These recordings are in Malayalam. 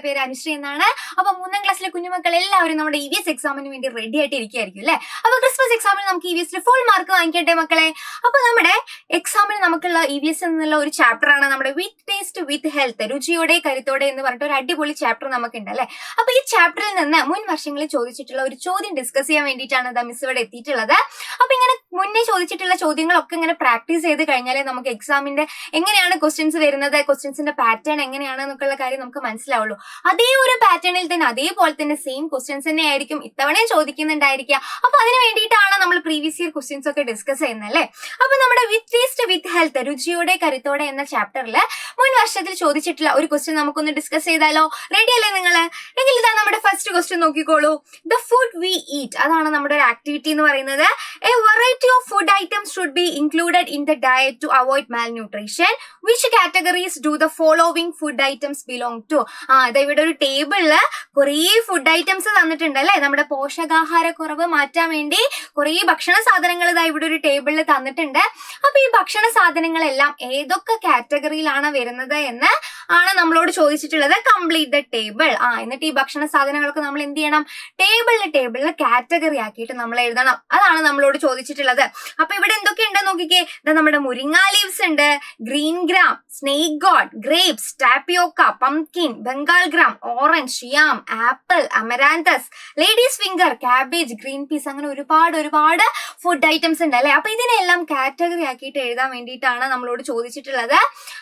എന്റെ പേര് അനുശ്രീ എന്നാണ്. അപ്പൊ 3ാം ക്ലാസ്സിലെ കുഞ്ഞുമക്കൾ എല്ലാവരും നമ്മുടെ EVS എക്സാമിന് വേണ്ടി റെഡി ആയിട്ട് ഇരിക്കുകയായിരിക്കും അല്ലെ. അപ്പൊ ക്രിസ്മസ് എക്സാമിന് നമുക്ക് EVSൽ ഫുൾ മാർക്ക് വാങ്ങിക്കട്ടെ മക്കളെ. അപ്പൊ നമ്മുടെ എക്സാമിന് നമുക്കുള്ള EVS എന്നുള്ള ഒരു ചാപ്റ്റർ ആണ് നമ്മുടെ വിത്ത് ടേസ്റ്റ് വിത്ത് ഹെൽത്ത്, രുചിയോടെ കരുത്തോടെ എന്ന് പറഞ്ഞിട്ട് ഒരു അടിപൊളി ചാപ്റ്റർ നമുക്കുണ്ട് അല്ലെ. അപ്പൊ ഈ ചാപ്റ്ററിൽ നിന്ന് മുൻ വർഷങ്ങളിൽ ചോദിച്ചിട്ടുള്ള ഒരു ചോദ്യം ഡിസ്കസ് ചെയ്യാൻ വേണ്ടിയിട്ടാണ് മിസ് ഇവിടെ എത്തിയിട്ടുള്ളത്. അപ്പൊ ഇങ്ങനെ മുന്നേ ചോദിച്ചിട്ടുള്ള ചോദ്യങ്ങളൊക്കെ ഇങ്ങനെ പ്രാക്ടീസ് ചെയ്ത് കഴിഞ്ഞാലേ നമുക്ക് എക്സാമിന്റെ എങ്ങനെയാണ് ക്വസ്റ്റ്യൻസ് വരുന്നത്, ക്വസ്റ്റ്യൻസിന്റെ പാറ്റേൺ എങ്ങനെയാണ് എന്നൊക്കെയുള്ള കാര്യം നമുക്ക് മനസ്സിലാവുള്ളൂ. അതേ ഒരു പാറ്റേണിൽ തന്നെ അതേപോലെ തന്നെ സെയിം ക്വസ്റ്റ്യൻസ് തന്നെ ആയിരിക്കും ഇത്തവണയും ചോദിക്കുന്നുണ്ടായിരിക്കുക. അപ്പൊ അതിന് വേണ്ടിയിട്ടാണ് നമ്മൾ പ്രീവിയസ് ഇയർ ക്വസ്റ്റ്യൻസ് ഒക്കെ ഡിസ്കസ് ചെയ്യുന്നത് അല്ലേ. അപ്പൊ നമ്മുടെ വിത്ത് ടേസ്റ്റ് വിത്ത് ഹെൽത്ത്, രുചിയോടെ കരുത്തോടെ എന്ന ചാപ്റ്ററിൽ മുൻ വർഷത്തിൽ ചോദിച്ചിട്ടുള്ള ഒരു ക്വസ്റ്റ്യൻ നമുക്കൊന്ന് ഡിസ്കസ് ചെയ്താലോ? റെഡി അല്ലേ നിങ്ങൾ? എങ്കിൽ ഇതാ നമ്മുടെ ഫസ്റ്റ് ക്വസ്റ്റ്യൻ നോക്കിക്കോളൂ. ദ ഫുഡ് വി ഈറ്റ്, അതാണ് നമ്മുടെ ഒരു ആക്ടിവിറ്റി എന്ന് പറയുന്നത്. A variety of food items should be included in the diet to avoid malnutrition. Which categories do the following food items belong to? അതാ ഇവിടെ ഒരു ടേബിളില് കുറേ ഫുഡ് ഐറ്റംസ് തന്നിട്ടുണ്ട് അല്ലെ. നമ്മുടെ പോഷകാഹാര കുറവ് മാറ്റാൻ വേണ്ടി കുറേ ഭക്ഷണ സാധനങ്ങൾ ഇതാ ഇവിടെ ഒരു ടേബിളിൽ തന്നിട്ടുണ്ട്. അപ്പൊ ഈ ഭക്ഷണ സാധനങ്ങളെല്ലാം ഏതൊക്കെ കാറ്റഗറിയിലാണ് വരുന്നത് എന്ന് ആണ് നമ്മളോട് ചോദിച്ചിട്ടുള്ളത്. Complete the table. എന്നിട്ട് ഈ ഭക്ഷണ സാധനങ്ങളൊക്കെ നമ്മൾ എന്ത് ചെയ്യണം? ടേബിളിൽ കാറ്റഗറി ആക്കിയിട്ട് നമ്മൾ എഴുതണം. അതാണ് നമ്മളോട് ചോദിച്ചിട്ടുള്ളത്. അപ്പൊ ഇവിടെ എന്തൊക്കെയുണ്ട് നോക്കിക്കേ. നമ്മുടെ മുരിങ്ങ ലീവ്സ് ഉണ്ട്, green gram, snake gourd, grapes, tapioca, pumpkin, Bengal gram, orange, yam, apple, amaranthus, ladies finger, cabbage, green peas, അങ്ങനെ ഒരുപാട് ഫുഡ് ഐറ്റംസ് ഉണ്ട് അല്ലെ. അപ്പൊ ഇതിനെല്ലാം കാറ്റഗറി ആക്കിയിട്ട് എഴുതാൻ വേണ്ടിയിട്ടാണ് നമ്മളോട് ചോദിച്ചിട്ടുള്ളത്.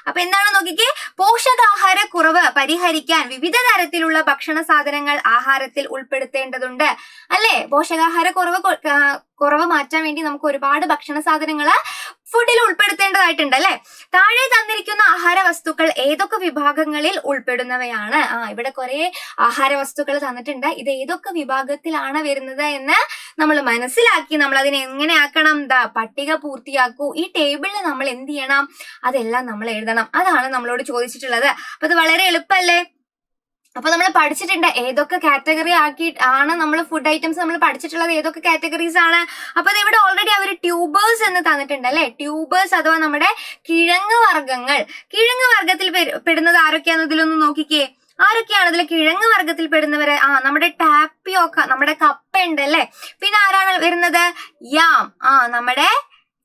അപ്പൊ എന്താണ് നോക്കിക്കേ. പോഷകാഹാര കുറവ് പരിഹരിക്കാൻ വിവിധ തരത്തിലുള്ള ഭക്ഷണ സാധനങ്ങൾ ആഹാരത്തിൽ ഉൾപ്പെടുത്തേണ്ടതുണ്ട് അല്ലെ. പോഷകാഹാര കുറവ് മാറ്റാൻ വേണ്ടി നമുക്ക് ഒരുപാട് ഭക്ഷണ സാധനങ്ങൾ ഫുഡിൽ ഉൾപ്പെടുത്തേണ്ടതായിട്ടുണ്ട് അല്ലെ. താഴെ തന്നിരിക്കുന്ന ആഹാര വസ്തുക്കൾ ഏതൊക്കെ വിഭാഗങ്ങളിൽ ഉൾപ്പെടുന്നവയാണ്? ഇവിടെ കുറെ ആഹാര വസ്തുക്കൾ തന്നിട്ടുണ്ട്. ഇത് ഏതൊക്കെ വിഭാഗത്തിലാണ് വരുന്നത് എന്ന് നമ്മൾ മനസ്സിലാക്കി നമ്മൾ അതിനെ എങ്ങനെ ആക്കണം? പട്ടിക പൂർത്തിയാക്കൂ. ഈ ടേബിളിൽ നമ്മൾ എന്ത് ചെയ്യണം? അതെല്ലാം നമ്മൾ എഴുതണം. അതാണ് നമ്മളോട് ചോദിച്ചിട്ടുള്ളത്. അപ്പൊ ഇത് വളരെ എളുപ്പമല്ലേ. അപ്പൊ നമ്മൾ പഠിച്ചിട്ടുണ്ട് ഏതൊക്കെ കാറ്റഗറി ആണ് നമ്മൾ ഫുഡ് ഐറ്റംസ് നമ്മൾ പഠിച്ചിട്ടുള്ളത്, ഏതൊക്കെ കാറ്റഗറീസ് ആണ്. അപ്പൊ ഇവിടെ ഓൾറെഡി അവർ ട്യൂബേഴ്സ് എന്ന് തന്നിട്ടുണ്ട് അല്ലെ. ട്യൂബേഴ്സ് അഥവാ നമ്മുടെ കിഴങ്ങ് വർഗത്തിൽ പെടുന്നത് ആരൊക്കെയാന്ന് ഇതിലൊന്ന് നോക്കിക്കേ. ആരൊക്കെയാണ് ഇതിൽ കിഴങ്ങ് വർഗത്തിൽ പെടുന്നവര്? നമ്മുടെ ടാപ്പിയോക്ക, നമ്മുടെ കപ്പ ഉണ്ട് അല്ലെ. പിന്നെ ആരാണ് വരുന്നത്? യാം, നമ്മുടെ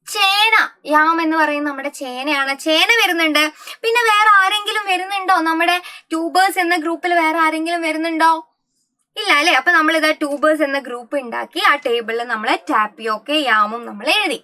ചേന. യാം എന്ന് പറയുന്നത് നമ്മുടെ ചേനയാണ്. ചേന വരുന്നുണ്ട്. പിന്നെ വേറെ ആരെങ്കിലും വരുന്നുണ്ടോ? നമ്മുടെ ട്യൂബേഴ്സ് എന്ന ഗ്രൂപ്പിൽ വേറെ ആരെങ്കിലും വരുന്നുണ്ടോ? ഇല്ല അല്ലെ. അപ്പൊ നമ്മൾ ഇതാ ട്യൂബേഴ്സ് എന്ന ഗ്രൂപ്പ് ഉണ്ടാക്കി ആ ടേബിളിൽ നമ്മൾ ടാപ്പിയോക്കെ യാമും നമ്മൾ എഴുതി.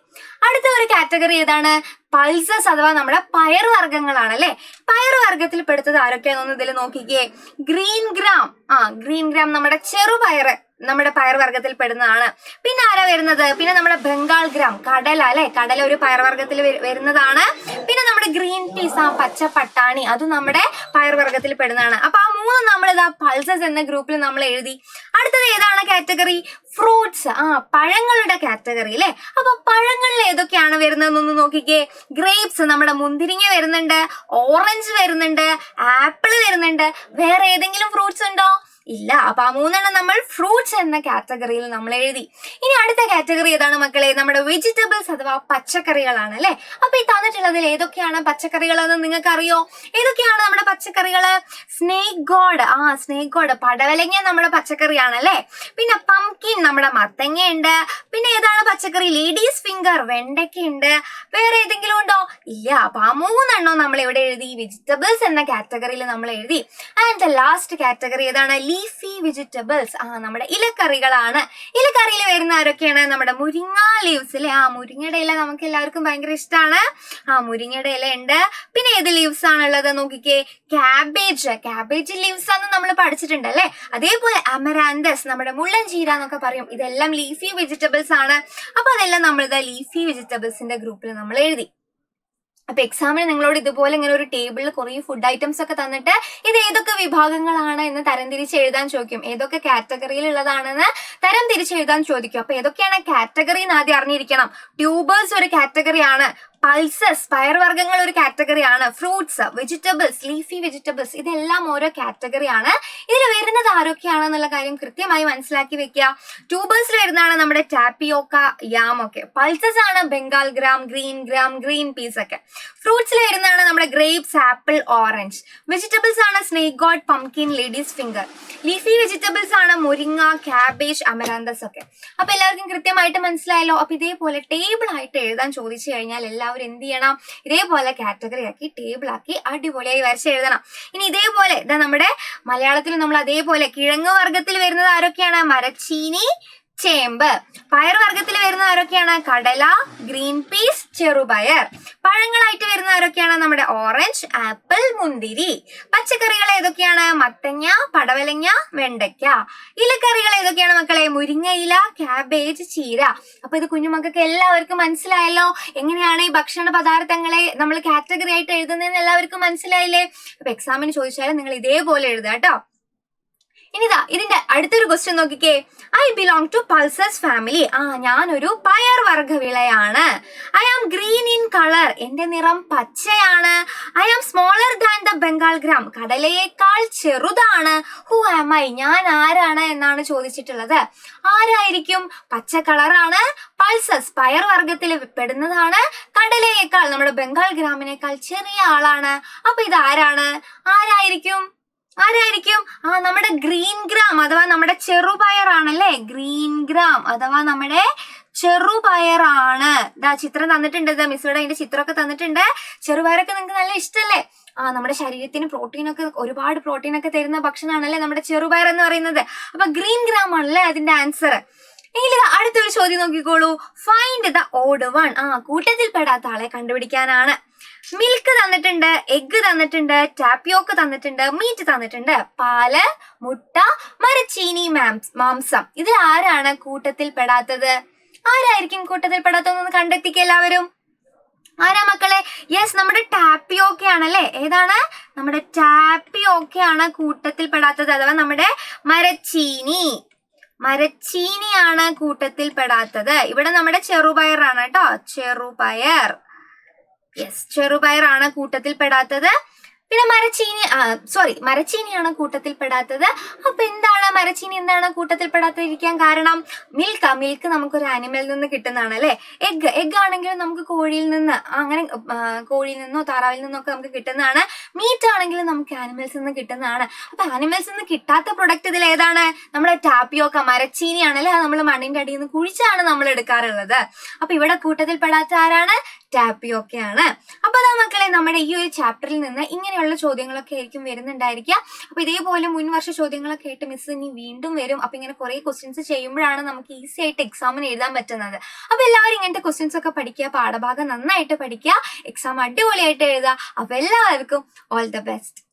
അടുത്ത ഒരു കാറ്റഗറി ഏതാണ്? പൾസസ് അഥവാ നമ്മുടെ പയറുവർഗ്ഗങ്ങളാണ് അല്ലെ. പയറുവർഗ്ഗത്തിൽ പെടുത്തത് ആരൊക്കെയാണെന്ന് ഇതിൽ നോക്കിക്കേ. ഗ്രീൻ ഗ്രാം നമ്മുടെ ചെറുപയറ് നമ്മുടെ പയർവർഗ്ഗത്തിൽ പെടുന്നതാണ്. പിന്നെ ആരാ വരുന്നത്? പിന്നെ നമ്മുടെ ബംഗാൾ ഗ്രാം, കടല അല്ലെ. കടല ഒരു പയർവർഗ്ഗത്തിൽ വരുന്നതാണ്. പിന്നെ നമ്മുടെ ഗ്രീൻ പീസ്, പച്ച പട്ടാണി, അതും നമ്മുടെ പയർവർഗ്ഗത്തിൽ പെടുന്നതാണ്. അപ്പൊ ആ മൂന്ന് നമ്മൾ ഇതാ പൾസസ് എന്ന ഗ്രൂപ്പിൽ നമ്മൾ എഴുതി. അടുത്തത് ഏതാണ് കാറ്റഗറി? ഫ്രൂട്ട്സ്, പഴങ്ങളുടെ കാറ്റഗറി അല്ലെ. അപ്പൊ പഴങ്ങളിൽ ഏതൊക്കെയാണ് വരുന്നതെന്നൊന്ന് നോക്കിക്കേ. ഗ്രേപ്സ്, നമ്മുടെ മുന്തിരിങ്ങ വരുന്നുണ്ട്, ഓറഞ്ച് വരുന്നുണ്ട്, ആപ്പിൾ വരുന്നുണ്ട്. വേറെ ഏതെങ്കിലും ഫ്രൂട്ട്സ് ഉണ്ടോ? ഇല്ല. അപ്പൊ ആ മൂന്നെണ്ണം നമ്മൾ ഫ്രൂട്ട്സ് എന്ന കാറ്റഗറിയിൽ നമ്മൾ എഴുതി. ഇനി അടുത്ത കാറ്റഗറി ഏതാണ് മക്കളെ? നമ്മുടെ വെജിറ്റബിൾസ് അഥവാ പച്ചക്കറികളാണ് അല്ലെ. അപ്പൊ ഈ തന്നിട്ടുള്ളതിൽ ഏതൊക്കെയാണ് പച്ചക്കറികൾ എന്ന് നിങ്ങൾക്ക് അറിയോ? ഏതൊക്കെയാണ് നമ്മുടെ പച്ചക്കറികള്? സ്നേക്ക് ഗോഡ്, പടവലങ്ങ നമ്മുടെ പച്ചക്കറിയാണ് അല്ലെ. പിന്നെ പംകിൻ, നമ്മുടെ മത്തങ്ങയുണ്ട്. പിന്നെ ഏതാണ് പച്ചക്കറി? ലേഡീസ് ഫിംഗർ, വെണ്ടയ്ക്കുണ്ട്. വേറെ ഏതെങ്കിലും ഉണ്ടോ? ഇല്ല. അപ്പൊ ആ മൂന്നെണ്ണം നമ്മൾ ഇവിടെ എഴുതി, വെജിറ്റബിൾസ് എന്ന കാറ്റഗറിയിൽ നമ്മൾ എഴുതി. ആൻഡ് ദ ലാസ്റ്റ് കാറ്റഗറി ഏതാണ്? ലീഫി വെജിറ്റബിൾസ്, നമ്മുടെ ഇലക്കറികളാണ്. ഇലക്കറിയിൽ വരുന്ന ആരൊക്കെയാണ്? നമ്മുടെ മുരിങ്ങ ലീവ്സ് അല്ലെ. മുരിങ്ങയുടെ ഇല നമുക്ക് എല്ലാവർക്കും ഭയങ്കര ഇഷ്ടമാണ്. മുരിങ്ങയുടെ ഇല ഉണ്ട്. പിന്നെ ഏത് ലീവ്സ് ആണുള്ളത് നോക്കിക്കേ. ക്യാബേജ് ലീവ്സ് ആണ് നമ്മൾ പഠിച്ചിട്ടുണ്ട് അല്ലെ. അതേപോലെ അമരാന്തസ്, നമ്മുടെ മുള്ളൻചീര എന്നൊക്കെ പറയും. ഇതെല്ലാം ലീഫി വെജിറ്റബിൾസ് ആണ്. അപ്പൊ അതെല്ലാം നമ്മൾ ലീഫി വെജിറ്റബിൾസിന്റെ ഗ്രൂപ്പിൽ നമ്മൾ എഴുതി. അപ്പൊ എക്സാമിന് നിങ്ങളോട് ഇതുപോലെ ഇങ്ങനെ ഒരു ടേബിളിൽ കുറെ ഫുഡ് ഐറ്റംസ് ഒക്കെ തന്നിട്ട് ഇത് ഏതൊക്കെ വിഭാഗങ്ങളാണ് എന്ന് തരംതിരിച്ച് എഴുതാൻ ചോദിക്കും. ഏതൊക്കെ കാറ്റഗറിയിൽ ഉള്ളതാണെന്ന് തരംതിരിച്ച് എഴുതാൻ ചോദിക്കും. അപ്പൊ ഏതൊക്കെയാണ് കാറ്റഗറി എന്ന് ആദ്യം അറിഞ്ഞിരിക്കണം. ട്യൂബേഴ്സ് ഒരു കാറ്റഗറിയാണ്, പൾസസ് പയർവർഗ്ഗങ്ങൾ ഒരു കാറ്റഗറിയാണ്, ഫ്രൂട്ട്സ്, വെജിറ്റബിൾസ്, ലീഫി വെജിറ്റബിൾസ്, ഇതെല്ലാം ഓരോ കാറ്റഗറിയാണ്. ഇതിൽ വരുന്നത് വരുന്നത് ആരൊക്കെയാണെന്നുള്ള കാര്യം കൃത്യമായി മനസ്സിലാക്കി വെക്കുക. ട്യൂബേഴ്സിൽ വരുന്നതാണ് നമ്മുടെ ടാപ്പിയോക്ക, യാം ഒക്കെ. പൾസസ് ആണ് ബംഗാൾ ഗ്രാം, ഗ്രീൻ പീസ് ഒക്കെ. ഫ്രൂട്ട്സിൽ വരുന്നതാണ് നമ്മുടെ ഗ്രേപ്സ്, ആപ്പിൾ, ഓറഞ്ച്. വെജിറ്റബിൾസ് ആണ് snake God, pumpkin, ladies finger. Leafy vegetables ആണ് മുരിങ്ങ, ക്യാബേജ്, അമരാന്തസ് ഒക്കെ. അപ്പൊ എല്ലാവർക്കും കൃത്യമായിട്ട് മനസ്സിലായല്ലോ. അപ്പൊ ഇതേപോലെ ടേബിൾ ആയിട്ട് എഴുതാൻ ചോദിച്ചു കഴിഞ്ഞാൽ എല്ലാവരും എന്ത് ചെയ്യണം? ഇതേപോലെ കാറ്റഗറി ആക്കി ടേബിൾ ആക്കി അടിപൊളിയായി വരച്ച് എഴുതണം. ഇനി ഇതേപോലെ ഇതാ നമ്മുടെ മലയാളത്തിൽ നമ്മൾ അതേപോലെ കിഴങ്ങ് വർഗത്തിൽ വരുന്നത് ആരൊക്കെയാണ്? മരച്ചീനി, ചേമ്പ്. പയർ വർഗത്തിൽ വരുന്ന ആരൊക്കെയാണ്? കടല, ഗ്രീൻ പീസ്, ചെറുപയർ. പഴങ്ങളായിട്ട് വരുന്ന ആരൊക്കെയാണ്? നമ്മുടെ ഓറഞ്ച്, ആപ്പിൾ, മുന്തിരി. പച്ചക്കറികൾ ഏതൊക്കെയാണ്? മത്തങ്ങ, പടവലങ്ങ, വെണ്ടയ്ക്ക. ഇലക്കറികൾ ഏതൊക്കെയാണ് മക്കളെ? മുരിങ്ങയില, ക്യാബേജ്, ചീര. അപ്പൊ ഇത് കുഞ്ഞുമക്കൾക്ക് എല്ലാവർക്കും മനസ്സിലായല്ലോ. എങ്ങനെയാണ് ഈ ഭക്ഷണ പദാർത്ഥങ്ങളെ നമ്മൾ കാറ്റഗറി ആയിട്ട് എഴുതുന്നതെന്ന് എല്ലാവർക്കും മനസ്സിലായില്ലേ? അപ്പൊ എക്സാമിന് ചോദിച്ചാലും നിങ്ങൾ ഇതേപോലെ എഴുതുക കേട്ടോ. ഇനിതാ ഇതിന്റെ അടുത്തൊരു ക്വസ്റ്റ്യൻ നോക്കിക്കേ. I belong to pulses family. ഞാനൊരു പയർ വർഗ്ഗവിളയാണ്. I am green in colour. എന്റെ നിറം പച്ചയാണ്. I am smaller than the Bengal gram. കടലയേക്കാൾ ചെറുതാണ്. Who am I? ഞാൻ ആരാണ് എന്നാണ് ചോദിച്ചിട്ടുള്ളത്. ആരായിരിക്കും? പച്ച കളറാണ്, പൾസസ് പയർ വർഗത്തിൽ പെടുന്നതാണ്, കടലയേക്കാൾ നമ്മുടെ ബംഗാൾ ഗ്രാമിനേക്കാൾ ചെറിയ ആളാണ്. അപ്പൊ ഇത് ആരായിരിക്കും? നമ്മുടെ ഗ്രീൻ ഗ്രാം അഥവാ നമ്മുടെ ചെറുപയറാണല്ലേ. ഗ്രീൻ ഗ്രാം അഥവാ നമ്മുടെ ചെറുപയറാണ്. ഇതാ ചിത്രം തന്നിട്ടുണ്ട്. ഇതാ മിസ്സുടെ അതിന്റെ ചിത്രമൊക്കെ തന്നിട്ടുണ്ട്. ചെറുപയറൊക്കെ നിങ്ങൾക്ക് നല്ല ഇഷ്ടല്ലേ? നമ്മുടെ ശരീരത്തിന് ഒരുപാട് പ്രോട്ടീനൊക്കെ തരുന്ന ഭക്ഷണമാണല്ലേ നമ്മുടെ ചെറുപയർ എന്ന് പറയുന്നത്. അപ്പൊ ഗ്രീൻ ഗ്രാം ആണല്ലേ അതിന്റെ ആൻസർ. എങ്കിൽ അടുത്തൊരു ചോദ്യം നോക്കിക്കോളൂ. Find the odd one. കൂട്ടത്തിൽ പെടാത്ത ആളെ കണ്ടുപിടിക്കാനാണ്. മിൽക്ക് തന്നിട്ടുണ്ട്, എഗ്ഗ് തന്നിട്ടുണ്ട്, ടാപ്പിയോക്ക തന്നിട്ടുണ്ട്, മീറ്റ് തന്നിട്ടുണ്ട്, പാല്, മുട്ട, മരച്ചീനി, മാംസം. ഇതിൽ ആരാണ് കൂട്ടത്തിൽ പെടാത്തത്? ആരായിരിക്കും കൂട്ടത്തിൽ പെടാത്തതെന്ന് കണ്ടെത്തിക്കുക എല്ലാവരും. ആരാ മക്കളെ? യെസ്, നമ്മുടെ ടാപ്പിയോക്കയാണല്ലേ. ഏതാണ്? നമ്മുടെ ടാപ്പിയോക്കയാണ് കൂട്ടത്തിൽ പെടാത്തത്. അഥവാ നമ്മുടെ മരച്ചീനിയാണ് കൂട്ടത്തിൽ പെടാത്തത്. ഇവിടെ നമ്മുടെ ചെറുപയറാണ് കേട്ടോ. ചെറുപയറാണ് കൂട്ടത്തിൽ പെടാത്തത്. പിന്നെ മരച്ചീനിയാണ് കൂട്ടത്തിൽ പെടാത്തത്. അപ്പൊ മരച്ചീനി എന്താണ് കൂട്ടത്തിൽ പെടാത്തിരിക്കാൻ കാരണം? മിൽക്ക് നമുക്കൊരു ആനിമലിൽ നിന്ന് കിട്ടുന്നതാണ് അല്ലെ. എഗ്ഗ് ആണെങ്കിലും നമുക്ക് കോഴിയിൽ നിന്നോ താറാവിൽ നിന്നൊക്കെ നമുക്ക് കിട്ടുന്നതാണ്. മീറ്റ് ആണെങ്കിലും നമുക്ക് ആനിമൽസിൽ നിന്ന് കിട്ടുന്നതാണ്. അപ്പൊ ആനിമൽസിൽ നിന്ന് കിട്ടാത്ത പ്രൊഡക്റ്റ് ഇതിൽ ഏതാണ്? നമ്മുടെ ടാപ്പിയോക്ക, മരച്ചീനിയാണല്ലേ. അത് നമ്മൾ മണ്ണിന്റെ അടിയിൽ നിന്ന് കുഴിച്ചാണ് നമ്മൾ എടുക്കാറുള്ളത്. അപ്പൊ ഇവിടെ കൂട്ടത്തിൽ പെടാത്ത ആരാണ്? ടാപ്പിയോക്കയാണ്. അപ്പൊ അതാ മക്കളെ, നമ്മുടെ ഈ ഒരു ചാപ്റ്ററിൽ നിന്ന് ഇങ്ങനെയുള്ള ചോദ്യങ്ങളൊക്കെ ആയിരിക്കും വരുന്നുണ്ടായിരിക്കുക. അപ്പൊ ഇതേപോലെ മുൻവർഷ ചോദ്യങ്ങളൊക്കെ ആയിട്ട് മിസ് ഇനി വീണ്ടും വരും. അപ്പൊ ഇങ്ങനെ കുറെ ക്വസ്റ്റ്യൻസ് ചെയ്യുമ്പോഴാണ് നമുക്ക് ഈസി ആയിട്ട് എക്സാമിന് എഴുതാൻ പറ്റുന്നത്. അപ്പൊ എല്ലാവരും ഇങ്ങനത്തെ ക്വസ്റ്റ്യൻസ് ഒക്കെ പഠിക്കുക, പാഠഭാഗം നന്നായിട്ട് പഠിക്കുക, എക്സാം അടിപൊളിയായിട്ട് എഴുതുക. അപ്പൊ എല്ലാവർക്കും ഓൾ ദ ബെസ്റ്റ്.